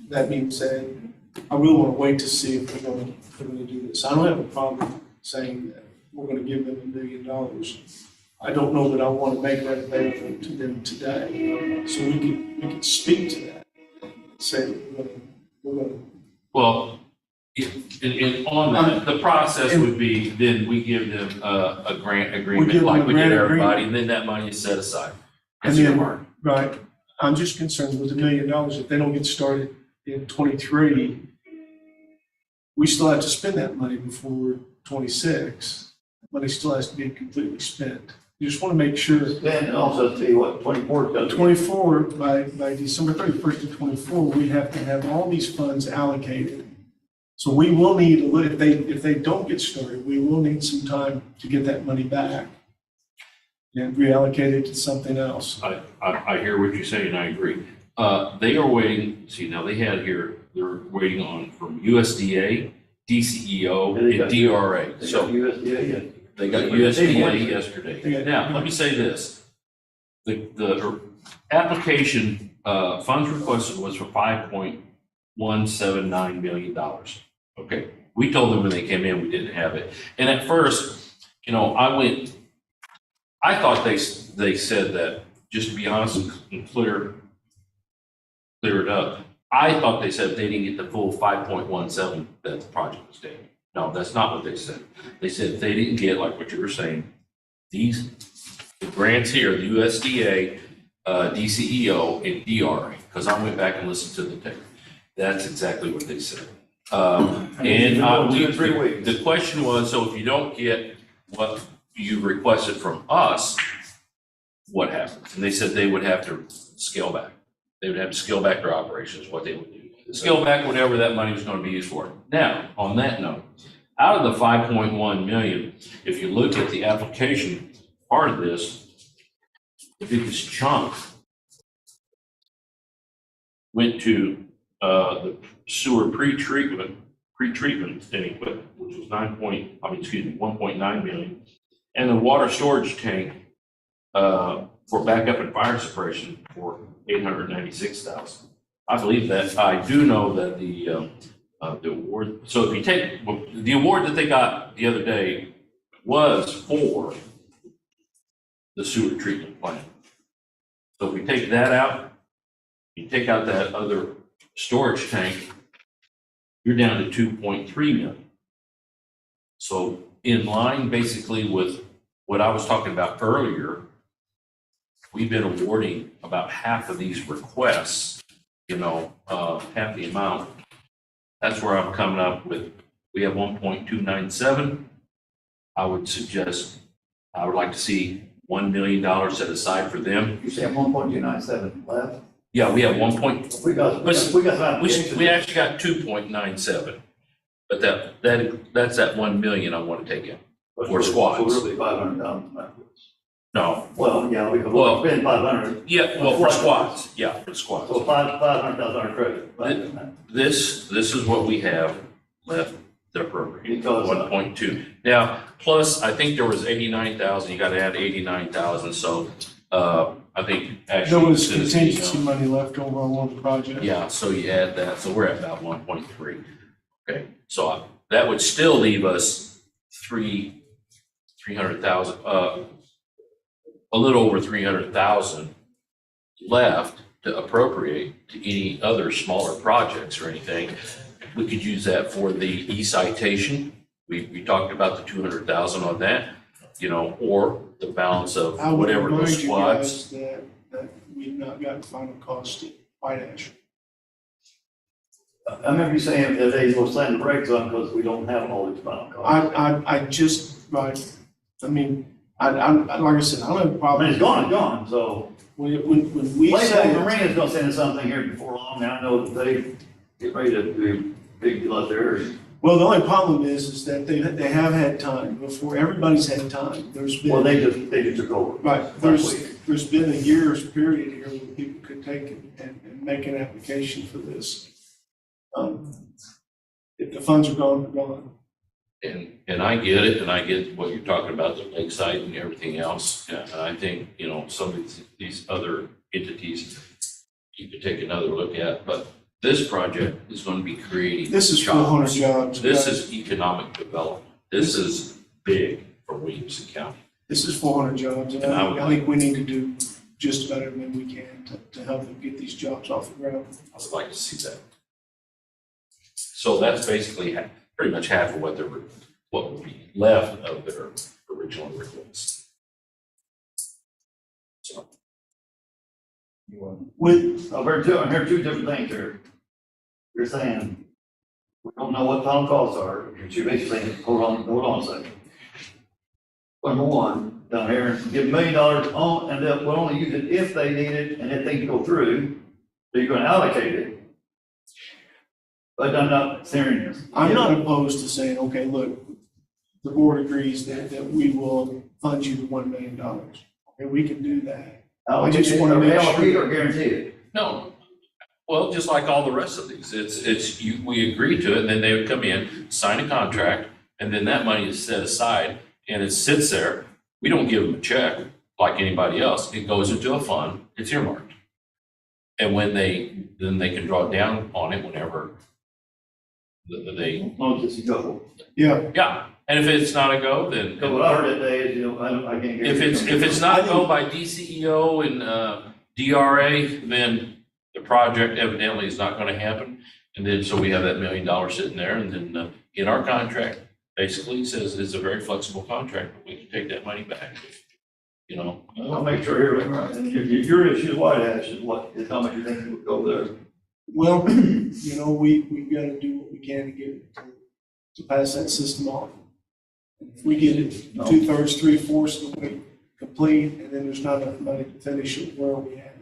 That being said, I really want to wait to see if they're going to do this. I don't have a problem saying that we're gonna give them $1 million. I don't know that I want to make that available to them today. So we can speak to that. Say, we're gonna. Well, and on that, the process would be, then we give them a grant We agreement give them like a we did grant everybody, and then that money is set aside. And It's then- earmarked. Right. I'm just concerned with $1 million. If they don't get started in 23, we still have to spend that money before 26. Money still has to be completely spent. You just want to make sure. Then also tell you what, 24 does. 24, by December 31st of 24, we have to have all these funds allocated. So we will need, if they don't get started, we will need some time to get that money back and reallocate it to something else. I hear what you're saying, I agree. They are waiting, see, now they had here, they're waiting on from USDA, DCEO, and DRA. So USDA, yeah. they got USDA yesterday. They got- Now, let me say this. The application, funds requested was for $5.179 million. Okay, we told them when they came in, we didn't have it. And at first, you know, I thought they said that, just to be honest and clear it up, I thought they said they didn't get the full 5.17 that the project was taking. No, that's not what they said. They said they didn't get, like what you were saying, the grants here, the USDA, DCEO, and DRA, because I went back and listened to the tape. That's exactly what they said. The question was, so if you don't get what you requested from us, what happens? And they said they would have to scale back. They would have to scale back their operations, what they would do. Scale back whatever that money was going to be used for. Now, on that note, out of the 5.1 million, if you look at the application part of this, the biggest chunk went to the sewer pretreatment and equipment, which was 1.9 million, and the water storage tank for backup and fire suppression for 896,000. I believe that. I do know that the award. So if you take the award that they got the other day was for the sewer treatment plant. So if we take that out, you take out that other storage tank, you're down to 2.3 million. So in line basically with what I was talking about earlier, we've been awarding about half of these requests, you know, half the amount. That's where I'm coming up with, we have 1.297. I would suggest, I would like to see $1 million set aside for them. You say 1.297 left? Yeah, we have 1 point, We got we actually got 2.97. But that's that 1 million I want to take in. for squads. So really 500,000. No, Well, yeah, we Well- could spend 500. yeah, well, for squads, yeah, for squads. So 500,000 on credit. This is what we have left to appropriate, Because- 1.2. Now, plus, I think there was 89,000, you gotta add 89,000, so, I think actually. There was since, contingency money left over on one project. Yeah, so you add that, so we're at about 1.3. Okay, so that would still leave us 300,000, a little over 300,000 left to appropriate to any other smaller projects or anything. We could use that for the e-citation. We talked about the 200,000 on that, you know, or the balance of I would whatever the remind you squads. guys that we've not gotten final cost at White Ash. I remember you saying that they will slam the brakes on because we don't have all these final costs. I just, right, I mean, like I said, I don't have a I problem. mean, it's gone, so. When we Lakeville say, Marina's gonna send us something here before long, and I know that they get ready to do a big deal out there. well, the only problem is that they have had time, before everybody's had time. There's Well, been, they just took over. right, there's been a year's period here where people could take and make an application for this. If the funds are gone, they're gone. And I get it, and I get what you're talking about, the lakeside and everything else. And I think, you know, some of these other entities you could take another look at, but this project is going to be creating This is jobs. 400 jobs. This guys. is economic development. This is big for Williamson County. This is 400 jobs, and And I would I think we need to do just about everything we can to help them get these jobs off the ground. I would like to see that. So that's basically pretty much half of what would be left of their original request. So, With, I heard two different things here. You're saying, we don't know what final costs are, you're basically saying, hold on a second. Number one, down here, give $1 million on, and then we'll only use it if they need it, and if they can go through, so you're gonna allocate it. But I'm not serious. I'm not opposed to saying, okay, look, the board agrees that we will fund you the $1 million. Okay, we can do that. I just wanna make sure- Or guarantee it. no, well, just like all the rest of these, we agree to it, and then they would come in, sign a contract, and then that money is set aside, and it sits there. We don't give them a check like anybody else. It goes into a fund, it's earmarked. And then they can draw down on it whenever they, No, just a go. Yeah, yeah. And if it's not a go, then. So what I heard that day is, I can't guarantee. If it's not go by DCEO and DRA, then the project evidently is not gonna happen. And then, so we have that $1 million sitting there, and then in our contract, basically says it's a very flexible contract, but we can take that money back, you know. I'll make sure here, and your issue, White Ash, is what, is how much you think would go there? well, you know, we've got to do what we can to get, to pass that system off. If we get it 2/3, 3/4 of the way complete, and then there's not enough money to finish it, where are we at?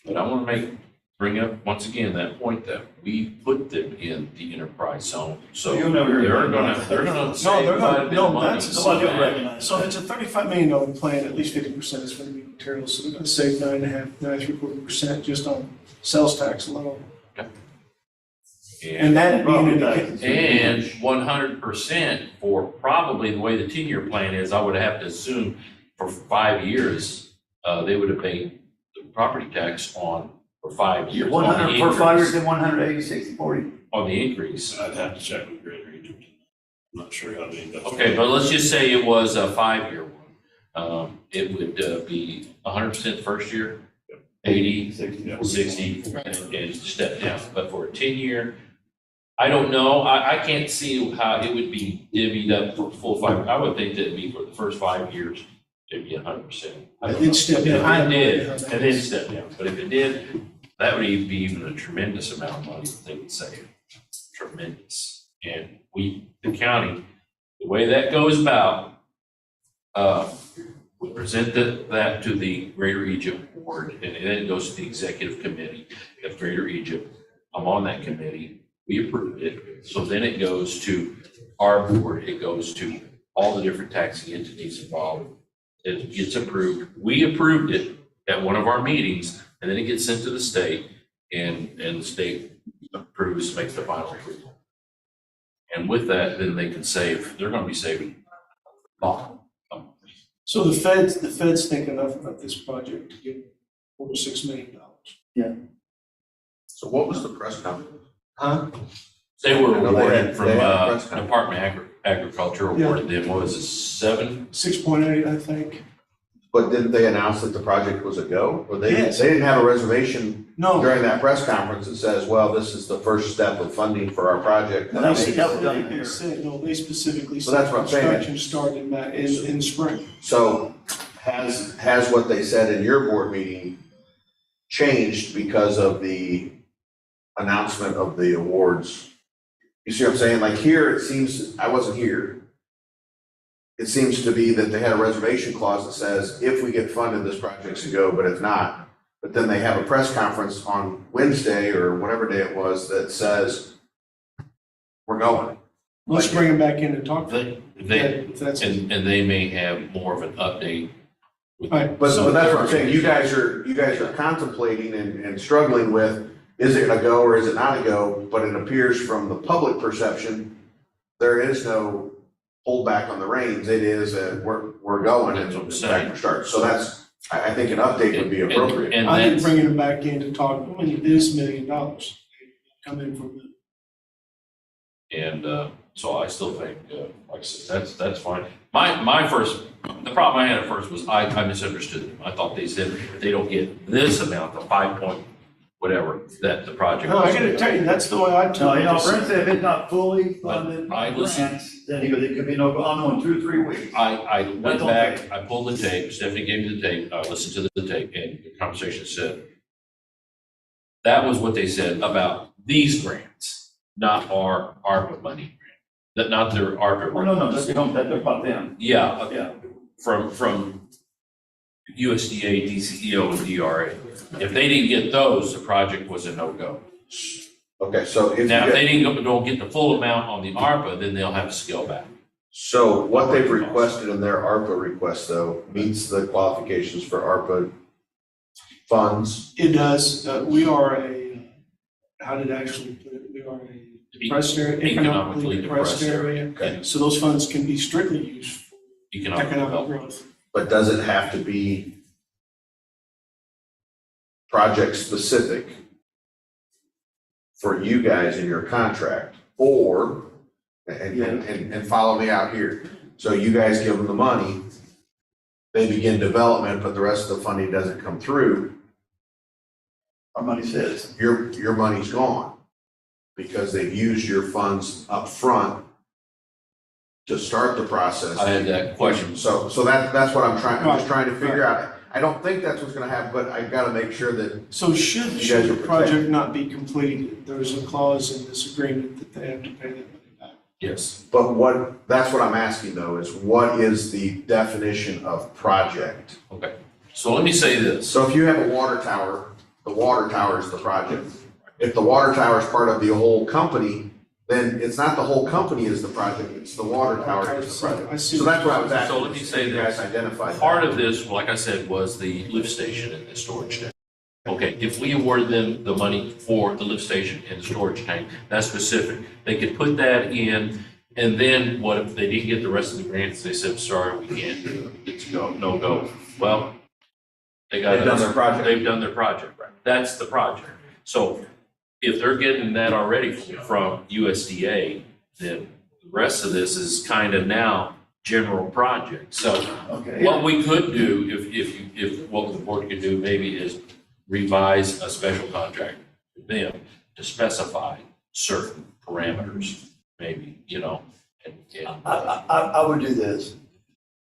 But I want to bring up once again that point that we put them in the enterprise zone, so You'll never hear they're that. gonna save they're quite a gonna, bit of no, money. that's, Nobody will recognize so that. if it's a $35 million plan, at least 50% is going to be materials, so they're going to save 9.5%, just on sales tax alone. And that being And 100% for probably the way the 10-year plan is, I would have to assume for 5 years, they would have paid the property tax for 5 years. on the 100 for 5 years, increase. then 180, 60, 40. On the increase. I'd have to check with Greater Egypt. I'm not sure how the industrial. Okay, but let's just say it was a 5-year one. It would be 100% first year, 80, 60, and step down. But for a 10-year, I don't know. I can't see how it would be divvied up for full 5. I would think that'd be for the first 5 years, it'd be 100%. I did step down. If it did, and then step down. But if it did, that would be even a tremendous amount of money that they would save. Tremendous. And the county, the way that goes about, we present that to the Greater Egypt Board, and then it goes to the executive committee of Greater Egypt. I'm on that committee. We approved it. So then it goes to our board. It goes to all the different taxing entities involved. It gets approved. We approved it at one of our meetings, and then it gets sent to the state, and the state approves, makes the final approval. And with that, then they can save, they're gonna be saving a lot. So the feds think enough about this project to give over $6 million. So what was the press conference? Huh? They were I know they awarded had- from they had a press conference. Department of Agriculture awarded them, what was it, 7? 6.8, I think. But didn't they announce that the project was a go? Or they Yes. didn't have a reservation No, during that press conference that says, well, this is the first step of funding for our project? That was done here. no, they specifically So said that's what I'm saying. construction started in spring. So has what they said in your board meeting changed because of the announcement of the awards? You see what I'm saying? Like here, it seems, I wasn't here. It seems to be that they had a reservation clause that says, if we get funded, this project's a go, but if not, but then they have a press conference on Wednesday or whatever day it was that says, we're going. Let's bring them back in and talk. If That's and they may have more of an update. right. But that's what I'm saying, you guys are contemplating and struggling with, is it a go or is it not a go? But it appears from the public perception, there is no holdback on the reins. It is, we're going and That's what I'm it's saying. back for start. So that's, I think an update would be appropriate. And I think that's, bringing them back in to talk, I mean, it is $1 million come in from the. and So I still think, like I said, that's fine. The problem I had at first was I misunderstood them. I thought they said if they don't get this amount, the 5 point whatever, that the project. No, I gotta tell you, that's the way I took No, it. you know, Brent said if it's not fully funded I by listened. grants, then he goes, it could be no, I'm on 2 or 3 weeks. I went That's back, okay. I pulled the tape, Stephanie gave me the tape, I listened to the tape, and the conversation said, that was what they said about these grants, not our ARPA money, that not their ARPA. Oh, no, that's about them. Yeah, Yeah. from USDA, DCEO, and DRA. If they didn't get those, the project was a no-go. Okay, so if Now, if you, they don't get the full amount on the ARPA, then they'll have to scale back. so what they've requested in their ARPA request though meets the qualifications for ARPA funds. It does, we are how did I actually put it? We are a depressed area, economically depressed area. Okay. So those funds can be strictly used for Economic economic development. growth. But does it have to be project specific for you guys in your contract? Or, and follow me out here. So you guys give them the money, they begin development, but the rest of the funding doesn't come through, Our money says. your money's gone. Because they've used your funds up front to start the process. I had that question. So that's what I'm just trying to figure out. I don't think that's what's gonna happen, but I've gotta make sure that, So should You guys the are project protected. not be completed, there's a clause in this agreement that they have to pay that money back. Yes. but that's what I'm asking though, is what is the definition of project? Okay. So let me say this. So if you have a water tower, the water tower is the project. If the water tower is part of the whole company, then it's not the whole company is the project, it's the water tower is the project. I see. So that's what I was asking. So let me say You guys this. identified. Part that. of this, like I said, was the lift station and the storage tank. Okay, if we award them the money for the lift station and the storage tank, that's specific. They could put that in, and then what if they didn't get the rest of the grants? They said, sorry, we can't do it. It's no go. Well, they've done their project. They've done their project, right? That's the project. So if they're getting that already from USDA, then the rest of this is kind of now general project. So Okay. what we could do, if what the board could do maybe is revise a special contract with them to specify certain parameters, maybe, and I would do this.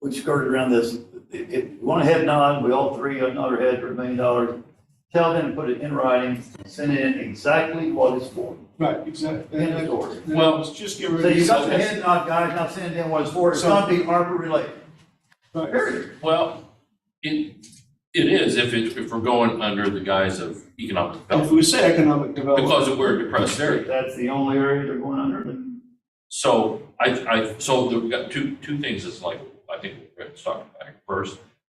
We skirted around this. If you want a head nod, we all three nod our head for $1 million. Tell them to put it in writing, send in exactly what it's for. Right, exactly. In the story. Well, Let's just get rid So of. you got the head nod, guys, now send in what it's for. It's gonna be ARPA related. Right. Period. well, it is if we're going under the guise of economic If development, we say economic development. because we're a depressed area. That's the only area they're going under. So so we've got two things that's like, I think we're going to start back. First,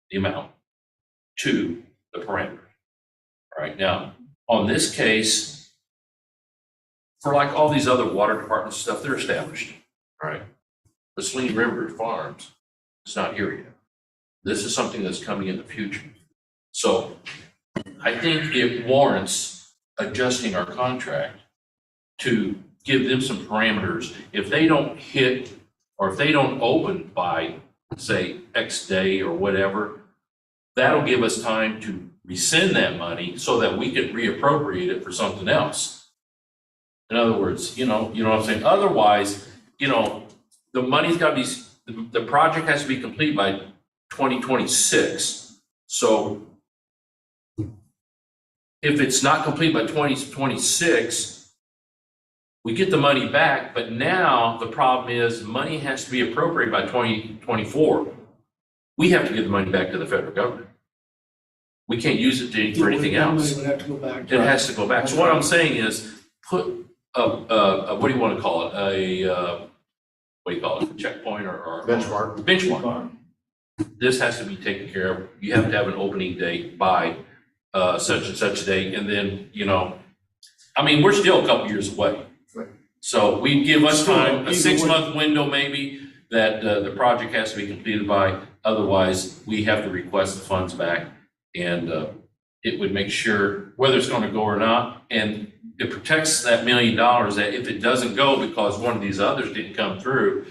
the amount. Two, the parameters. All right, now, on this case, for like all these other water department stuff, they're established, all right? The Saline River Farms is not here yet. This is something that's coming in the future. So I think it warrants adjusting our contract to give them some parameters. If they don't hit, or if they don't open by, say, X day or whatever, that'll give us time to rescind that money so that we can reappropriate it for something else. In other words, you know what I'm saying? Otherwise, the money's got to be, the project has to be complete by 2026. So if it's not complete by 2026, we get the money back, but now the problem is money has to be appropriated by 2024. We have to give the money back to the federal government. We can't use it for anything That money else. would have to go back. It has to go back. So what I'm saying is put what do you want to call it? What do you call it? A checkpoint or Benchmark. benchmark. This has to be taken care of. You have to have an opening date by such and such date. And then, we're still a couple years away. Right. So we give us Still, time, a either 6-month window maybe, that the project has to be completed by. Otherwise, we have to request the funds back. And it would make sure whether it's going to go or not. And it protects that $1 million that if it doesn't go because one of these others didn't come through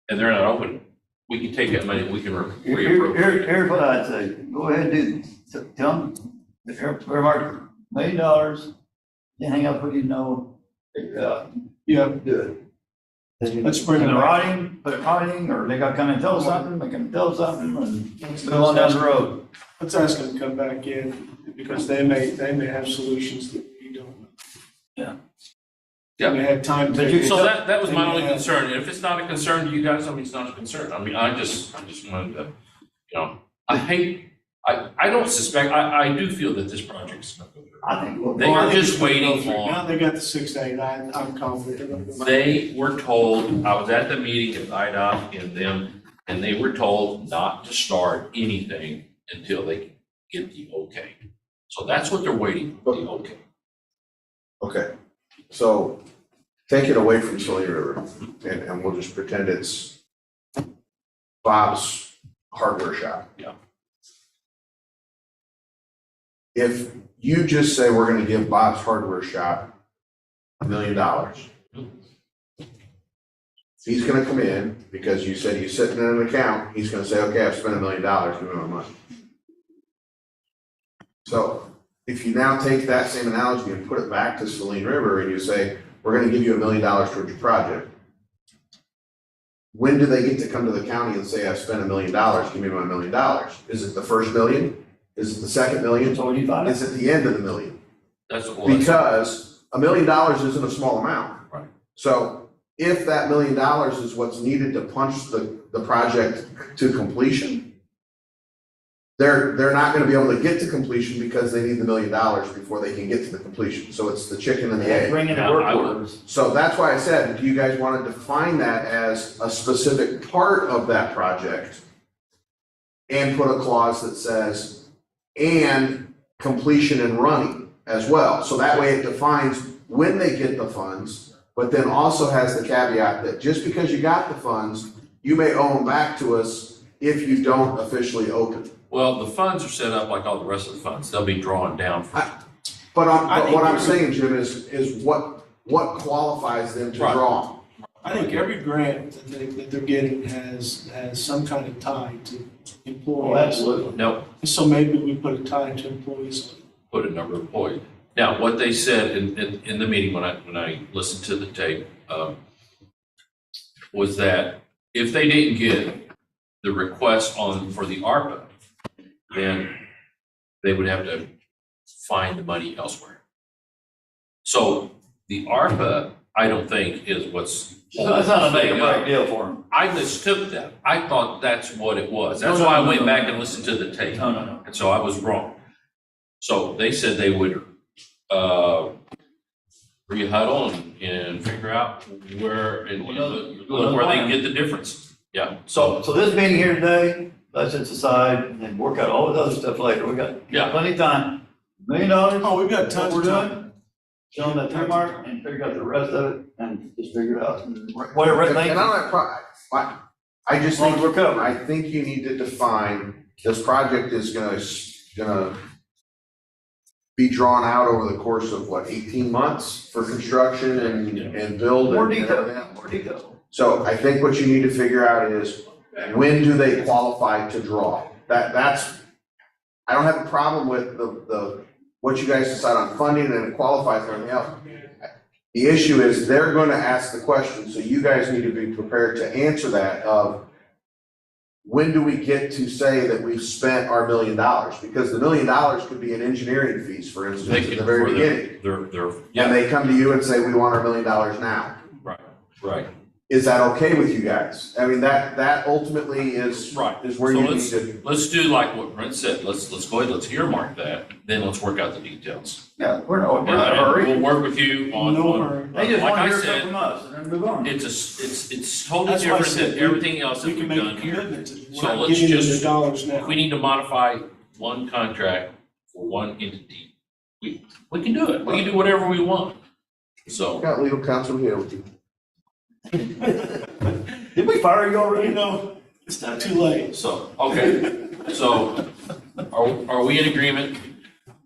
and they're not open, we can take that money, we can reappropriate. Here's what I'd say, go ahead and tell them, earmark $1 million, then hang up what you know, figure it out, Yeah, do it. let's bring it in back. writing, put it in writing, or they gotta come and tell us something, they can tell us something, and move on down the road. Let's ask them to come back in, because they may have solutions that we don't know. Yeah. Yeah. They may have time But to. you- So that was my only concern. And if it's not a concern to you guys, I mean, it's not a concern. I mean, I just wanted to, you know, I don't suspect, I do feel that this project's not going to go I think. through. They are just waiting Now on, they got the 6 to 8, I'm confident they're gonna go back. they were told, I was at the meeting at IDOT and them, and they were told not to start anything until they get the okay. So that's what they're waiting, for, the okay. Okay, so take it away from Saline River and we'll just pretend it's Bob's hardware shop. Yeah. If you just say we're gonna give Bob's hardware shop $1 million, he's gonna come in, because you said he's sitting in an account, he's gonna say, okay, I've spent $1 million, give me my money. So if you now take that same analogy and put it back to Saline River and you say, we're gonna give you $1 million towards your project. When do they get to come to the county and say, I've spent $1 million, give me my $1 million? Is it the first million? Is it the second million? So when you find Is out, it the end of the million? That's what. Because $1 million isn't a small amount. Right. So if that $1 million is what's needed to punch the project to completion, they're not gonna be able to get to completion because they need the $1 million before they can get to the completion. So it's the chicken and the egg. bring in the Yeah, work I would- orders. So that's why I said, do you guys want to define that as a specific part of that project? And put a clause that says, and completion and running as well. So that way it defines when they get the funds, but then also has the caveat that just because you got the funds, you may owe them back to us if you don't officially open. Well, the funds are set up like all the rest of the funds. They'll be drawn down from. But I think what I'm you're- saying, Jim, is what qualifies them to Right. draw? I think every grant that they're getting has some kind of tie to Oh, employees. absolutely. No, So maybe we put a tie to employees on it. put a number of employees. Now, what they said in the meeting when I listened to the tape, was that if they didn't get the request for the ARPA, then they would have to find the money elsewhere. So the ARPA, I don't think is what's. So that's not a make or holding break up. deal for them. I mistook that. I thought that's what it was. That's No, no, why I no, went no. back and listened to the tape. No. And so I was wrong. So they said they would re-huddle and figure out where, and look where they can get the difference. Yeah, So this meeting here today, let's just decide and then work out all the other stuff later. We got Yeah. plenty of time. $1 million. Oh, we've got what tons we're of time. doing. Show them that earmark and figure out the rest of it and just figure it out. And whatever it And makes. I don't have I just As long think, as we're covered. I think you need to define, this project is gonna be drawn out over the course of what, 18 months for construction and build More and detail, everything? more detail. So I think what you need to figure out is, when do they qualify to draw? That's, I don't have a problem with the what you guys decide on funding and it qualifies and everything else. The issue is they're gonna ask the question, so you guys need to be prepared to answer that of, when do we get to say that we've spent our $1 million? Because the $1 million could be an engineering fees, for they instance, at can, the very for beginning. their, And yeah, they come to you and say, we want our $1 million now. right. Is that okay with you guys? I mean, that ultimately is Right. is where So you need to. Let's do like what Brent said. Let's go ahead, let's earmark that, then let's work out the details. Yeah, we're not in a And hurry. we'll work with you on, No hurry. They just like want to I hear stuff said, from us and then move on. it's totally That's why I different said than everything else that We we've can make a done here. commitment to it. So We're not let's giving them the just- dollars now. If we need to modify one contract for one entity, we can do it. We can do whatever we want. So, Got legal counsel here with you. Did we fire you already? You know, it's not too late. okay. So are we in agreement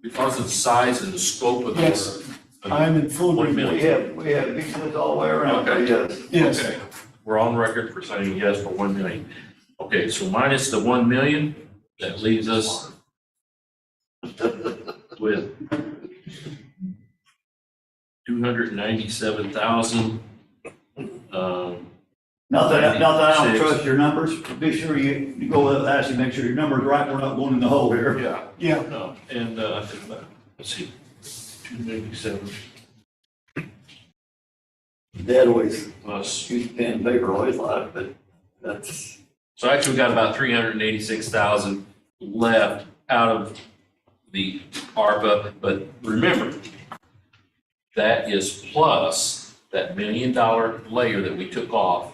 because of the size and the scope of Yes. the I'm in full 1 agreement. million. We have beach lids all the way around, Okay. yes. Yes, Okay, we're on record for saying yes for 1 million. Okay, so minus the 1 million, that leaves us with 297,000. Not that I don't 96. trust your numbers, be sure you go with that, actually make sure your number's right, we're not going in the hole here. Yeah. yeah. No, and, let's see, 297 Dad always, plus. used pen and paper always like, but that's, So actually, we got about 386,000 left out of the ARPA, but remember, that is plus that $1 million layer that we took off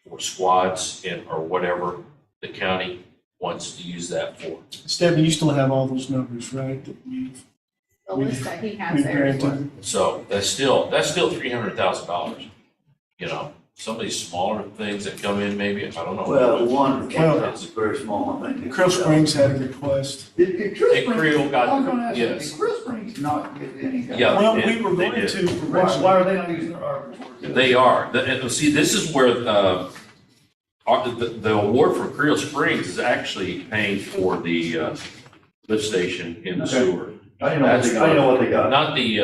for squads and, or whatever the county wants to use that for. Stephanie, you still have all those numbers, right, that The list that he has we've there as well. granted? So that's still $300,000. You know, some of these smaller things that come in, maybe, I don't know. well, one, Well- that's very small, I think. Krill Springs had a request. Did Krill And Springs, Creel got- I was gonna ask you, yes. did Krill Springs not get any? Yeah. Well, they we did. were They going did. to Why originally. are they not using their ARPA resources? They are. And see, this is where, the award for Creel Springs is actually paying for the, lift station in the Okay. sewer. I didn't know what they got. Not the,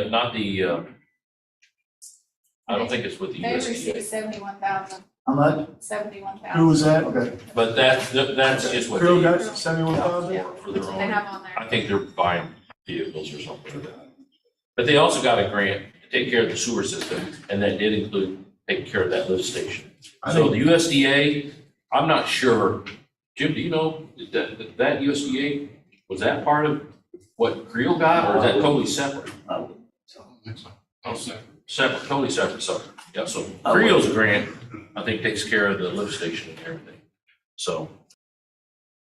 I don't think it's with the They received USDA, 71,000, How much? 71,000. Who was that? Okay. but that's just what Krill they got use 71,000? for their They own. have on there. I think they're buying vehicles or something like that. But they also got a grant to take care of the sewer system, and that did include taking care of that lift station. So the USDA, I'm not sure, Jim, do you know that USDA, was that part of what Creel got, or is that totally separate? Separate, totally separate, so, yeah, so Creel's grant, I think, takes care of the lift station and everything, so.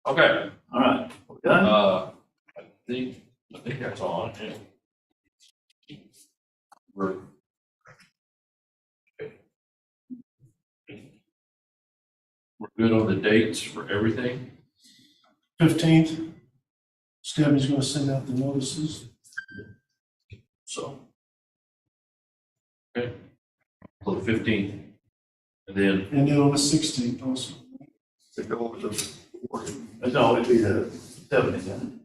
Okay, All right. Done? I think that's all on hand. We're. We're good on the dates for everything, 15th. Stephanie's gonna send out the notices. so. Okay, so the 15th, and then, And then on the 16th also. To go over the, no, it'd be the 70th then.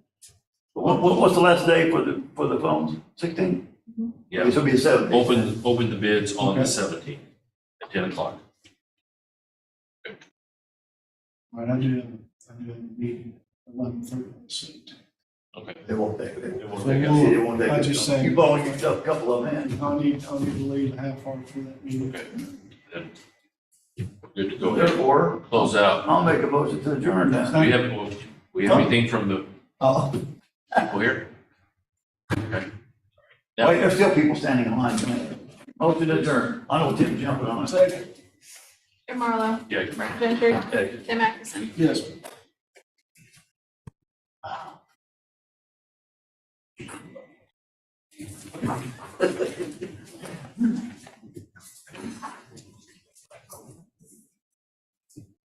What's the last day for the phones? 16? yeah, This will be the 70th. open the bids on the Okay. 17th at 10 o'clock. All right, I do have a meeting at 11:30 on the 17th. Okay. They won't take it. It won't So take us- we'll- They won't take I it. just say- You bought yourself a couple of them in. I'll need to leave a half hour for that meeting. Okay, then, we're good to go ahead, Therefore, close out. I'll make a motion to adjourn then. We have anything from the Oh, people here? Okay. Now- wait, there's still people standing in line. Motion to adjourn. I know Tim's jumping on it. Second. Jim Marlowe, Yeah, Brent Gentry, Okay. Tim Atkinson. Yes.